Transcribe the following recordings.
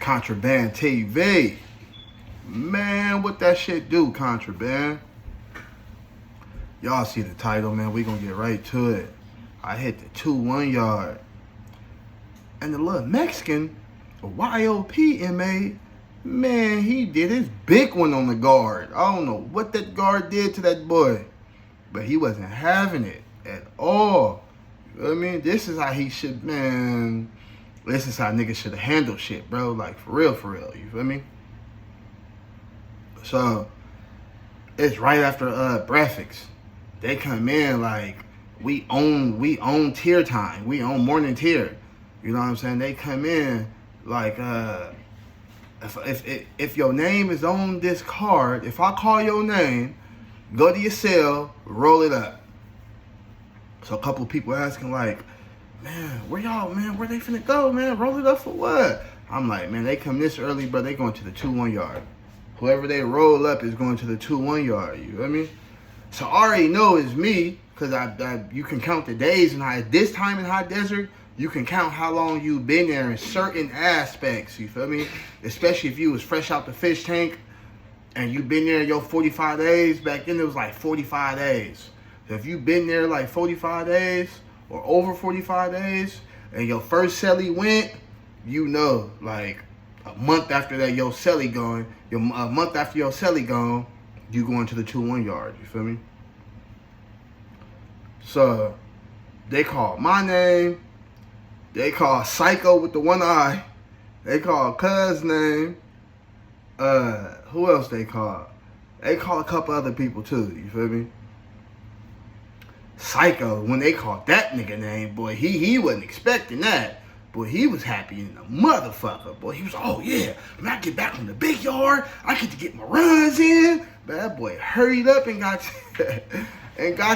Contraband TV. Man, what that shit do, Contraband? Y'all see the title, man. We gonna get right to it. I hit the 2-1 yard. And the little Mexican, a YOP inmate, man, he did his big one on the guard. I don't know what that guard did to that boy, but he wasn't having it at all. You know what I mean? This is how he should, man. This is how niggas should have handled shit, bro. Like, for real, you feel me? So, it's right after breakfast. They come in like, we own tier time. We own morning tier. You know what I'm saying? They come in like, if your name is on this card, if I call your name, go to your cell, roll it up. So a couple of people asking like, man, where y'all, man? Where they finna go, man? Roll it up for what? I'm like, man, they come this early, bro. They going to the 2-1 yard. Whoever they roll up is going to the 2-1 yard. You know what I mean? So I already know it's me, because you can count the days, and at this time in high desert, you can count how long you've been there in certain aspects. You feel me? Especially if you was fresh out the fish tank and you've been there your 45 days. Back then it was like 45 days. So if you've been there like 45 days or over 45 days and your first celly went, you know, like a month after that your celly gone, a month after your celly gone, you going to the 2-1 yard. You feel me? So they call my name. They call Psycho with the one eye. They call Cuz name. Who else they call? They call a couple other people too. You feel me? Psycho, when they called that nigga name, boy, he wasn't expecting that. Boy, he was happy in the motherfucker. Boy, he was, oh yeah, when I get back from the big yard, I get to get my runs in. But that boy hurried up and got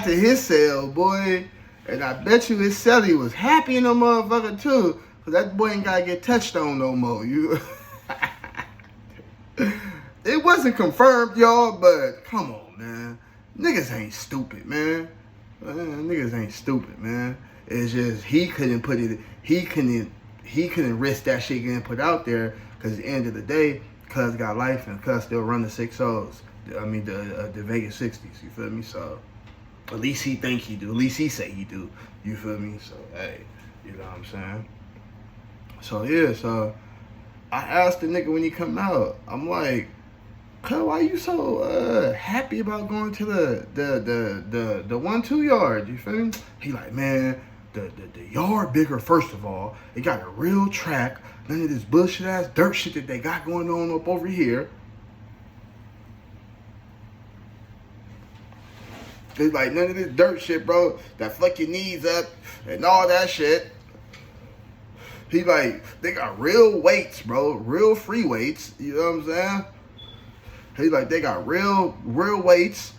to his cell, boy. And I bet you his celly was happy in the motherfucker too. Cause that boy ain't gotta get touched on no more. It wasn't confirmed, y'all, but come on, man. Niggas ain't stupid, man. Niggas ain't stupid, man. It's just he couldn't risk that shit getting put out there, cause at the end of the day, cuz got life and cuz still run the 6-0s. I mean the Vegas 60s, you feel me? So at least he think he do. At least he say he do. You feel me? So, hey, you know what I'm saying? So, yeah, so I asked the nigga when he come out, I'm like, cuz, why you so happy about going to the 1-2 yard? You feel me? He like, man, the yard bigger, first of all. It got a real track. None of this bullshit ass dirt shit that they got going on up over here. It's like none of this dirt shit, bro, that fuck your knees up and all that shit. He like, they got real weights, bro, real free weights. You know what I'm saying? He like, they got real weights.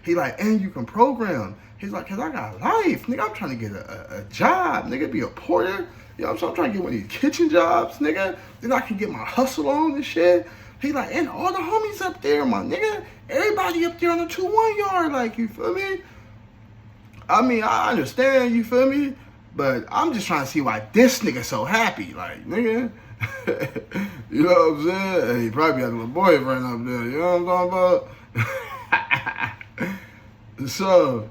He like, and you can program. He's like, cause I got life, nigga. I'm trying to get a job, nigga, be a porter. You know what I'm saying? I'm trying to get one of these kitchen jobs, nigga. Then I can get my hustle on and shit. He like, and all the homies up there, my nigga. Everybody up there on the 2-1 yard, like, you feel me? I mean, I understand, you feel me? But I'm just trying to see why this nigga so happy, like, nigga. You know what I'm saying? He probably got a little boyfriend up there, you know what I'm talking about? So,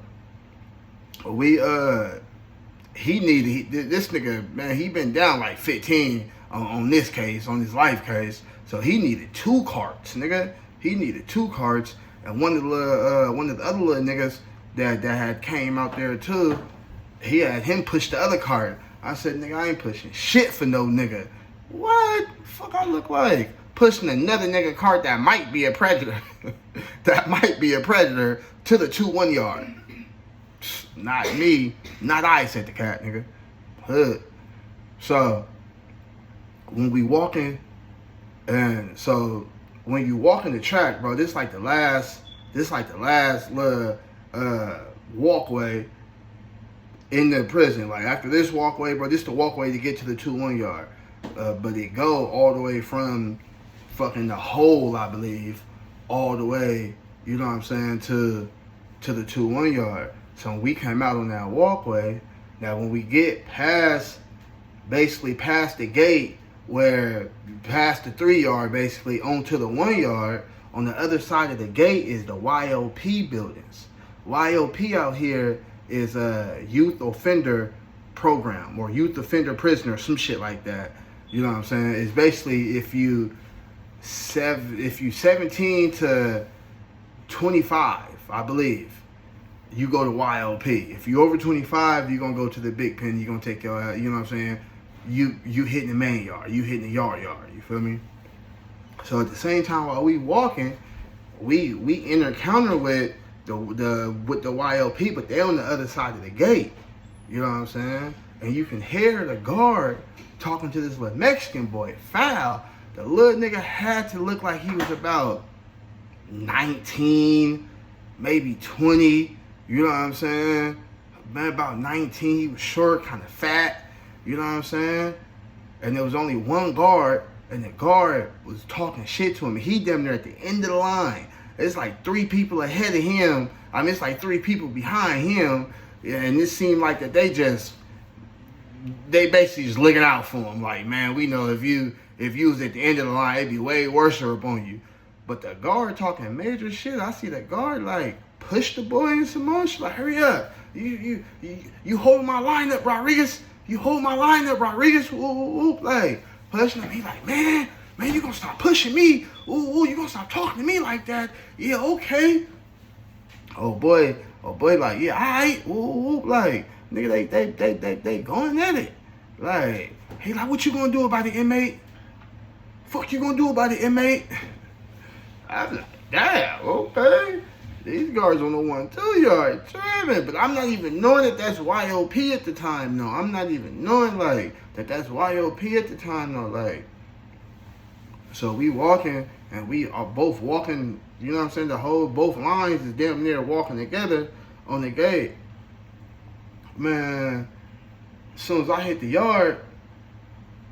this nigga, man, he been down like 15 on this case, on this life case. So he needed 2 carts, nigga. He needed 2 carts, and one of the other little niggas that had came out there too, he had him push the other cart. I said, nigga, I ain't pushing shit for no nigga. What? Fuck I look like? Pushing another nigga cart that might be a predator. That might be a predator to the 2-1 yard. Not me. Not I, said the cat, nigga. Hood. So, when we walking, and so when you walk in the track, bro, this like the last little walkway in the prison. Like after this walkway, bro, this is the walkway to get to the 2-1 yard. But it go all the way from fucking the hole, I believe, all the way, you know what I'm saying, to the 2-1 yard. So when we came out on that walkway, now when we get basically past the gate where past the 3 yard, basically onto the 1 yard. On the other side of the gate is the YOP buildings. YOP out here is a youth offender program or youth offender prisoner, some shit like that. You know what I'm saying? It's basically if you 17 to 25, I believe, you go to YOP. If you over 25, you're gonna go to the big pen. You're gonna take your, you know what I'm saying? You hitting the main yard, you hitting the yard. You feel me? So at the same time while we walking, we encounter with the YOP, but they on the other side of the gate. You know what I'm saying? And you can hear the guard talking to this little Mexican boy, foul. The little nigga had to look like he was about 19, maybe 20. You know what I'm saying? Man, about 19. He was short, kind of fat. You know what I'm saying? And there was only one guard, and the guard was talking shit to him. And he damn near at the end of the line. It's like 3 people ahead of him. I mean, it's like 3 people behind him. And it seemed like that they basically just looking out for him. Like, man, we know if you was at the end of the line, it'd be way worse up on you. But the guard talking major shit. I see the guard like push the boy in some more. She's like, hurry up. You hold my line up, Rodriguez. You hold my line up, Rodriguez. Ooh, like pushing him. He like, man, you gonna stop pushing me. Ooh, you gonna stop talking to me like that. Yeah, okay. Oh boy, like, yeah, alright. Ooh, like, nigga, they going at it. Like, he like, what you gonna do about the inmate? Fuck you gonna do about the inmate? I'm like, damn, okay. These guards on the 1-2 yard tripping, but I'm not even knowing that that's YOP at the time. No, I'm not even knowing like that's YOP at the time. No, like. So we walking and we are both walking. You know what I'm saying? Both lines is damn near walking together on the gate. Man, as soon as I hit the yard,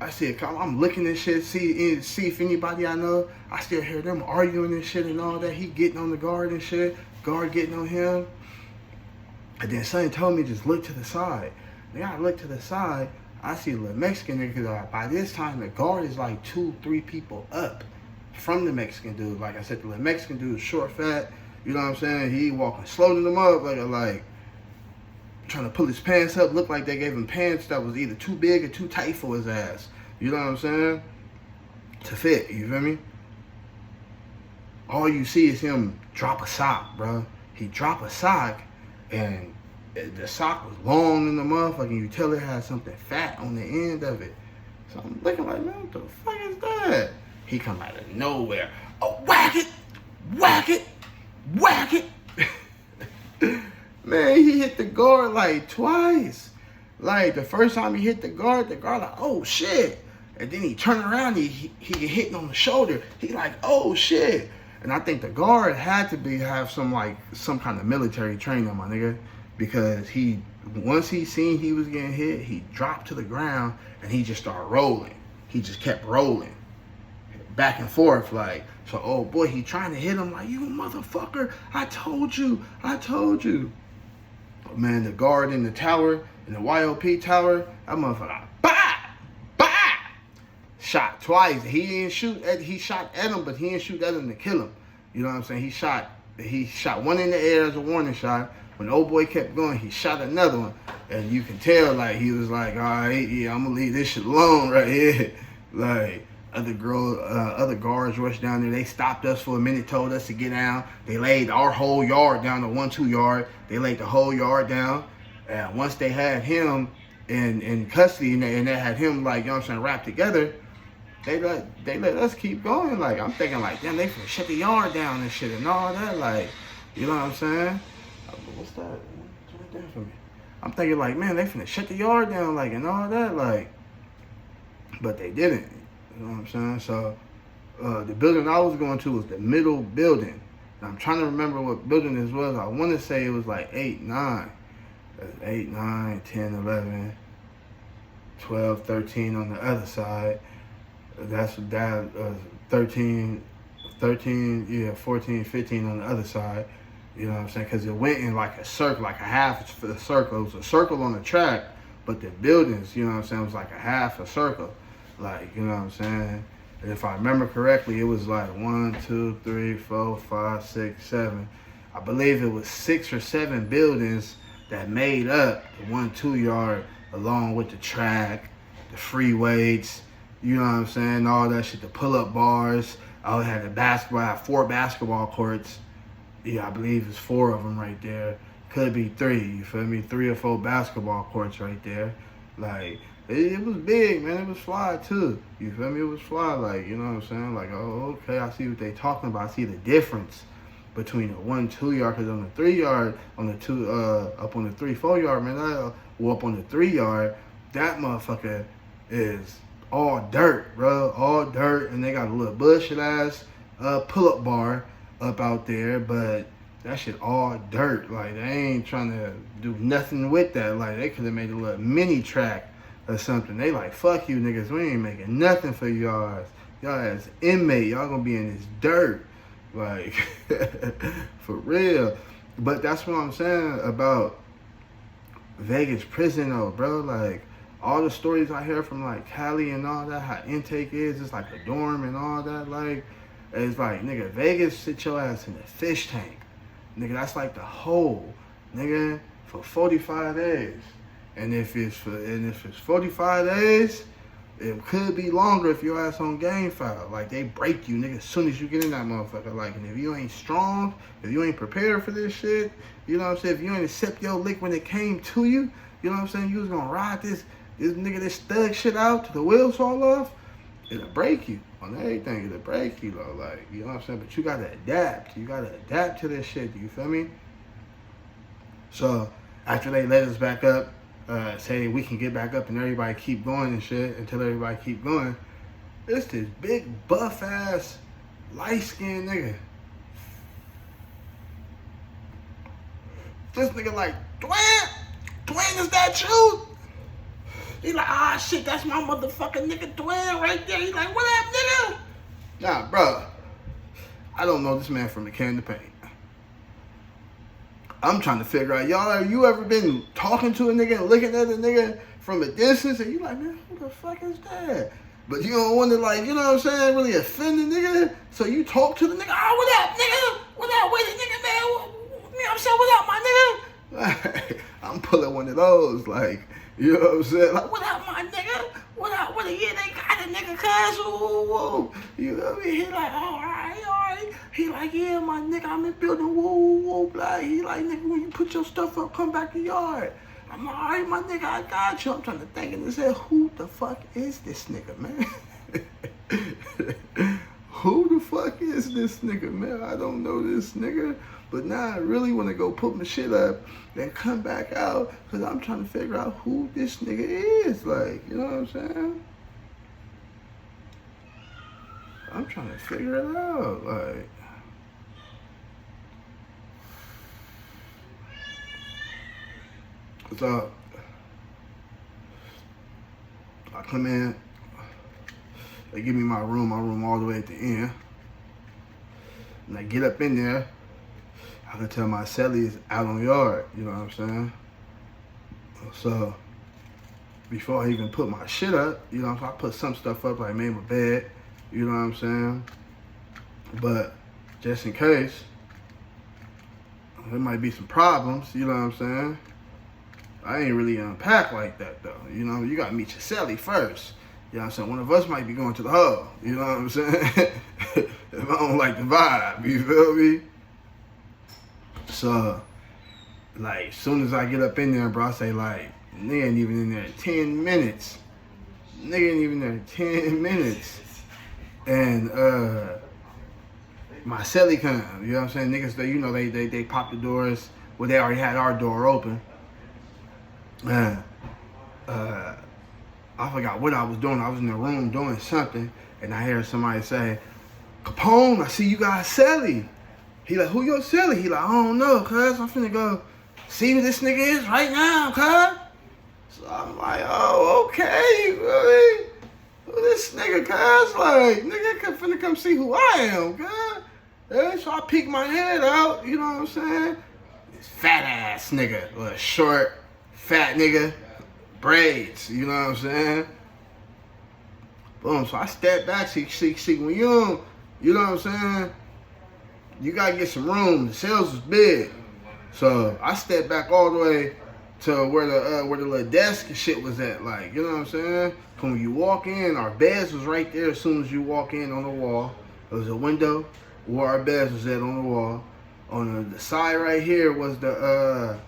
I said, I'm looking at shit, see if anybody I know. I still hear them arguing and shit and all that. He getting on the guard and shit. Guard getting on him. And then something told me just look to the side. Then I look to the side. I see a little Mexican nigga. Because by this time, the guard is like 2-3 people up from the Mexican dude. Like I said, the little Mexican dude is short, fat. You know what I'm saying? He walking slow to the motherfucker, like trying to pull his pants up. Looked like they gave him pants that was either too big or too tight for his ass. You know what I'm saying? To fit, you feel me? All you see is him drop a sock, bro. He drop a sock, and the sock was long in the motherfucker. You tell it had something fat on the end of it. So I'm looking like, man, what the fuck is that? He come out of nowhere. Oh, whack it, whack it, whack it. Man, he hit the guard like twice. Like the first time he hit the guard like, oh shit. And then he turned around, he get hit on the shoulder. He like, oh shit. And I think the guard had to have some kind of military training, my nigga. Because once he seen he was getting hit, he dropped to the ground and he just started rolling. He just kept rolling. Back and forth, like, so oh boy, he trying to hit him like, you motherfucker, I told you. Man, the guard in the tower, in the YOP tower, that motherfucker, shot twice. He shot at him, but he didn't shoot at him to kill him. You know what I'm saying? He shot one in the air as a warning shot. When the old boy kept going, he shot another one. And you can tell, like, he was like, all right, yeah, I'm gonna leave this shit alone right here. Like, other guards rushed down there. They stopped us for a minute, told us to get down. They laid our whole yard down, the 1-2 yard. They laid the whole yard down. And once they had him in custody and they had him, like, you know what I'm saying, wrapped together, they let us keep going. Like, I'm thinking, like, damn, they finna shut the yard down and shit and all that. Like, you know what I'm saying? What's that? Turn it down for me. I'm thinking, like, man, they finna shut the yard down, like, and all that. Like, but they didn't. You know what I'm saying? So, the building I was going to was the middle building. And I'm trying to remember what building this was. I want to say it was like 8, 9. 8, 9, 10, 11, 12, 13 on the other side. That's 13, yeah, 14, 15 on the other side. You know what I'm saying? Because it went in like a circle, like a half a circle. It was a circle on the track, but the buildings, you know what I'm saying, was like a half a circle. Like, you know what I'm saying? And if I remember correctly, it was like 1, 2, 3, 4, 5, 6, 7. I believe it was 6 or 7 buildings that made up the 1-2 yard, along with the track, the free weights, you know what I'm saying, all that shit, the pull-up bars. I had I had 4 basketball courts. Yeah, I believe it's 4 of them right there. Could be 3, you feel me? 3 or 4 basketball courts right there. Like, it was big, man. It was fly, too. You feel me? It was fly, like, you know what I'm saying? Like, oh, okay, I see what they talking about. I see the difference between the 1-2 yard, because on the 3 yard, on the 2, up on the 3-4 yard, man, up on the 3 yard, that motherfucker is all dirt, bro. All dirt, and they got a little bullshit ass pull-up bar up out there, but that shit all dirt. Like, they ain't trying to do nothing with that. Like, they could have made a little mini track or something. They like, fuck you niggas, we ain't making nothing for y'all. Y'all as inmate, y'all gonna be in this dirt. Like, for real. But that's what I'm saying about Vegas prison though, bro. Like, all the stories I hear from like Cali and all that, how intake is, it's like a dorm and all that, like, it's like, nigga, Vegas sit your ass in the fish tank. Nigga, that's like the hole, nigga, for 45 days. And if it's 45 days, it could be longer if your ass on game foul. Like, they break you, nigga, as soon as you get in that motherfucker. Like, and if you ain't strong, if you ain't prepared for this shit, you know what I'm saying? If you ain't accept your lick when it came to you, you know what I'm saying? You was gonna ride this nigga, this thug shit out till the wheels fall off, it'll break you. On everything, it'll break you, though. Like, you know what I'm saying? But you gotta adapt. You gotta adapt to this shit, you feel me? So, after they let us back up, say we can get back up and everybody keep going and shit, until everybody keep going, it's this big, buff-ass, light-skinned nigga. This nigga like, Dwayne, is that you? He like, ah, shit, that's my motherfucking nigga Dwayne right there. He like, what up, nigga? Nah, bro, I don't know this man from a can of paint. I'm trying to figure out, y'all, have you ever been talking to a nigga and looking at a nigga from a distance and you like, man, who the fuck is that? But you don't want to, like, you know what I'm saying, really offend the nigga. So you talk to the nigga, oh, what up, nigga? What up with it, nigga, man? You know what I'm saying? What up, my nigga? Like, I'm pulling one of those, like, you know what I'm saying? Like, what up, my nigga? What up with it? Yeah, they got it, nigga, cuz, whoa, whoa. You know what I mean? He like, all right. He like, yeah, my nigga, I'm in building, whoa, blah. He like, nigga, when you put your stuff up, come back to yard. I'm like, all right, my nigga, I got you. I'm trying to think in this head, who the fuck is this nigga, man? Who the fuck is this nigga, man? I don't know this nigga. But now I really want to go put my shit up and come back out, because I'm trying to figure out who this nigga is. Like, you know what I'm saying? I'm trying to figure it out. Like, so I come in, they give me my room all the way at the end. And I get up in there, I can tell my celly is out on yard, you know what I'm saying? So before I even put my shit up, you know, I put some stuff up, like made my bed, you know what I'm saying? But just in case, there might be some problems, you know what I'm saying? I ain't really unpacked like that though. You know, you gotta meet your celly first. You know what I'm saying? One of us might be going to the hub, you know what I'm saying? If I don't like the vibe, you feel me? So, like, as soon as I get up in there, bro, I say, like, nigga ain't even in there 10 minutes. Nigga ain't even there 10 minutes. And, my celly come, you know what I'm saying? Niggas, they, you know, they pop the doors. Well, they already had our door open. I forgot what I was doing. I was in the room doing something, and I hear somebody say, Capone, I see you got a celly. He like, who your celly? He like, I don't know, cuz. I'm finna go see who this nigga is right now, cuz. So I'm like, oh, okay, really? Who this nigga, cuz? Like, nigga finna come see who I am, cuz. Yeah, so I peek my head out, you know what I'm saying? This fat ass nigga, little short, fat nigga, braids, you know what I'm saying? Boom. So I stepped back. See, when you know what I'm saying? You gotta get some room. The cells was big. So I stepped back all the way to where the little desk and shit was at. Like, you know what I'm saying? When you walk in, our beds was right there as soon as you walk in on the wall. There was a window where our beds was at on the wall. On the side right here was the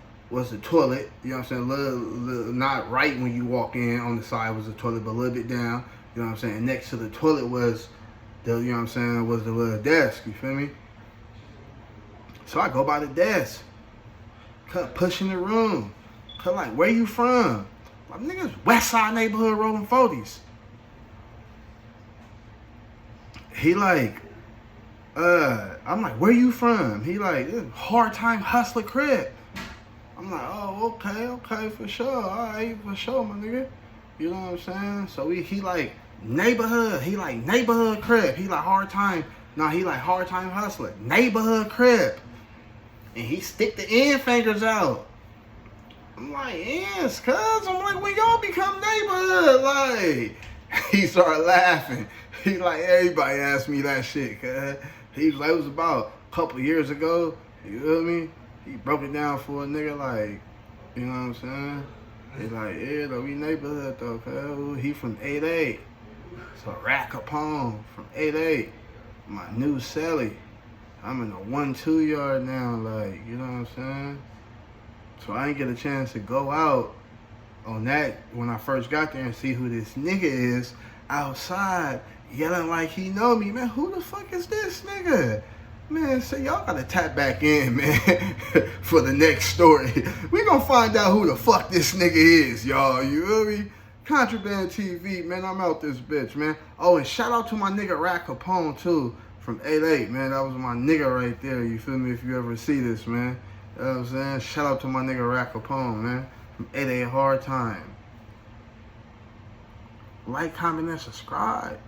toilet. You know what I'm saying? Little, not right when you walk in on the side was the toilet, but a little bit down. You know what I'm saying? And next to the toilet was the, you know what I'm saying, was the little desk. You feel me? So I go by the desk. Cut pushing the room. Cut like, where you from? My niggas West Side neighborhood rolling 40s. He like, I'm like, where you from? He like, hard time hustler crib. I'm like, oh, okay, for sure. All right, for sure, my nigga. You know what I'm saying? So he like neighborhood. He like neighborhood crib. He like hard time. No, he like hard time hustler. Neighborhood crib. And he stick the end fingers out. I'm like, yes, cuz. I'm like, when y'all become neighborhood? Like, he started laughing. He like, everybody asked me that shit, cuz. He was like, it was about a couple years ago. You feel me? He broke it down for a nigga like, you know what I'm saying? He like, yeah, though, we neighborhood though, cuz. He from 8-8. So Rat Capone from 8-8. My new celly. I'm in a 1-2 yard now, like, you know what I'm saying? So I didn't get a chance to go out on that when I first got there and see who this nigga is outside yelling like he know me. Man, who the fuck is this nigga? Man, so y'all gotta tap back in, man, for the next story. We gonna find out who the fuck this nigga is, y'all. You feel me? Contraband TV, man, I'm out this bitch, man. Oh, and shout out to my nigga Rat Capone, too, from 8-8, man. That was my nigga right there, you feel me, if you ever see this, man. You know what I'm saying? Shout out to my nigga Rat Capone, man, from 8-8 Hard Time. Like, comment, and subscribe.